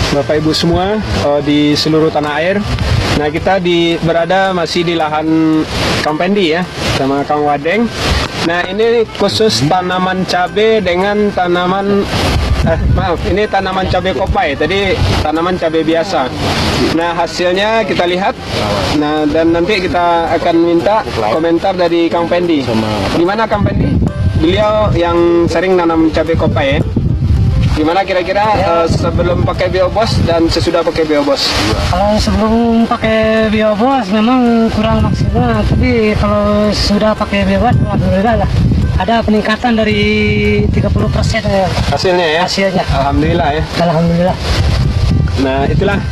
Bapak Ibu semua di seluruh tanah air. Nah, kita berada masih di lahan Kang Pendi ya, sama Kang Wadeng. Nah, ini khusus tanaman cabai dengan tanaman ini tanaman cabai kopai, tadi tanaman cabai biasa. Nah, hasilnya kita lihat. Nah, dan nanti kita akan minta komentar dari Kang Pendi. Gimana Kang Pendi? Beliau yang sering nanam cabai kopai ya. Gimana kira-kira sebelum pakai Biobos dan sesudah pakai Biobos? Kalau sebelum pakai Biobos memang kurang maksimal, tapi kalau sudah pakai Biobos alhamdulillah lah. Ada peningkatan dari 30% ya. Hasilnya ya? Hasilnya. Alhamdulillah ya. Alhamdulillah. Nah, itulah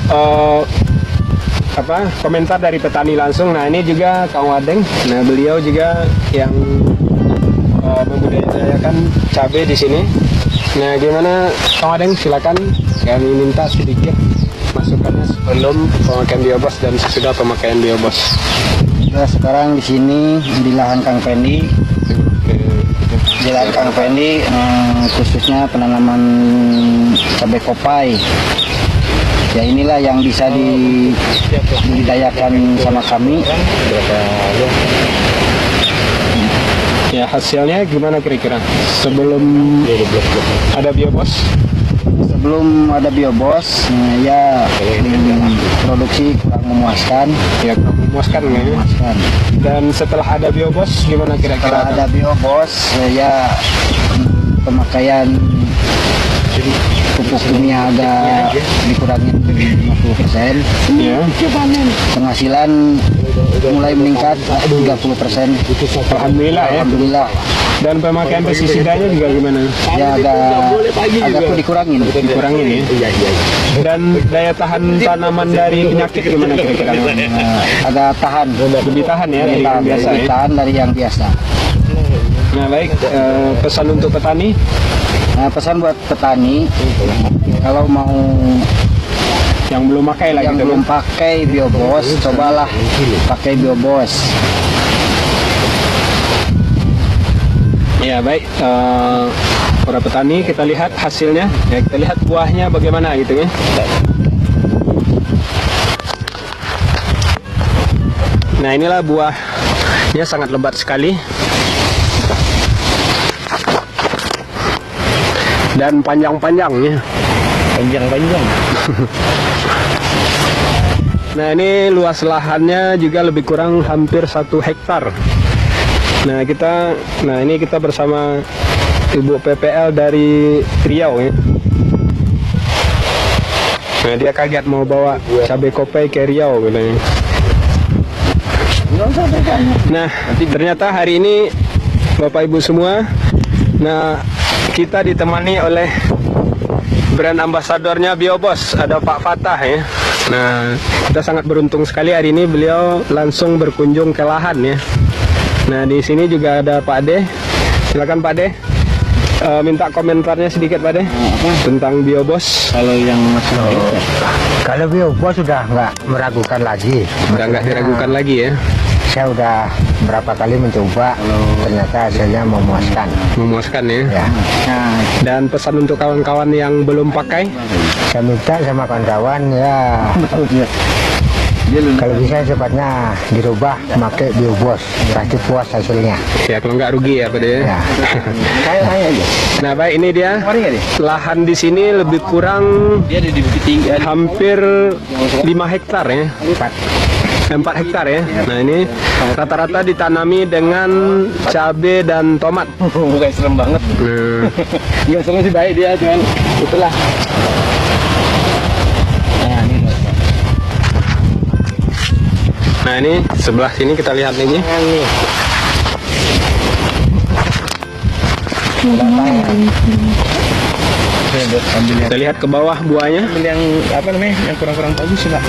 komentar dari petani langsung. Nah, ini juga Kang Wadeng. Nah, beliau juga yang membudidayakan cabai di sini. Nah, gimana Kang Wadeng? Silakan kami minta sedikit masukannya sebelum pemakaian Biobos dan sesudah pemakaian Biobos. Kita sekarang di sini di lahan Kang Pendi. Di lahan Kang Pendi khususnya penanaman cabai kopai. Ya, inilah yang bisa dibudidayakan sama kami. Ya, hasilnya gimana kira-kira sebelum ada Biobos? Sebelum ada Biobos, ya produksi kurang memuaskan. Ya, memuaskan ya. Memuaskan. Dan setelah ada Biobos gimana kira-kira? Setelah ada Biobos, ya pemakaian pupuk kimia agak dikurangi 50%. Ya. Penghasilan mulai meningkat 30%. Alhamdulillah ya. Alhamdulillah. Dan pemakaian pestisidanya juga gimana? Ya agak dikurangin. Dikurangin ya. Dan daya tahan tanaman dari penyakit gimana kira-kira? Agak tahan. Lebih tahan ya dari yang biasa ya. Tahan dari yang biasa. Nah, baik, pesan untuk petani. Nah, pesan buat petani, kalau mau yang belum pakai lagi, yang belum pakai Biobos, cobalah pakai Biobos. Ya, baik, para petani, kita lihat hasilnya. Ya, kita lihat buahnya bagaimana gitu ya. Nah, inilah buahnya, sangat lebat sekali. Dan panjang-panjangnya. Panjang-panjang. Nah, ini luas lahannya juga lebih kurang hampir 1 hektar. Nah, ini kita bersama Ibu PPL dari Riau ya. Nah, dia kaget mau bawa cabai kopai ke Riau katanya. Nah, ternyata hari ini Bapak Ibu semua, nah kita ditemani oleh brand ambasadornya Biobos, ada Pak Fatah ya. Nah, kita sangat beruntung sekali hari ini beliau langsung berkunjung ke lahan ya. Nah, di sini juga ada Pak Ade. Silakan Pak Ade. Minta komentarnya sedikit Pak Ade tentang Biobos. Kalau yang kalau Biobos sudah nggak meragukan lagi. Udah nggak diragukan lagi ya. Saya udah berapa kali mencoba, ternyata hasilnya memuaskan. Memuaskan ya. Ya. nah, Dan pesan untuk kawan-kawan yang belum pakai, Saya minta sama kawan-kawan ya, kalau bisa cepatnya dirubah pakai Biobos, pasti puas hasilnya. ya kalau nggak rugi ya Pak Ade. Ya. saya tanya aja. Nah, baik, ini dia lahan di sini lebih kurang hampir 5 hektar ya. 4 hektar ya. Nah, ini rata-rata ditanami dengan cabai dan tomat. Bukan serem banget. Nggak serem sih, baik dia, cuman itulah. Nah, ini sebelah sini kita lihat ini. Kita lihat ke bawah buahnya. Yang apa namanya, yang kurang-kurang bagus sih, Pak.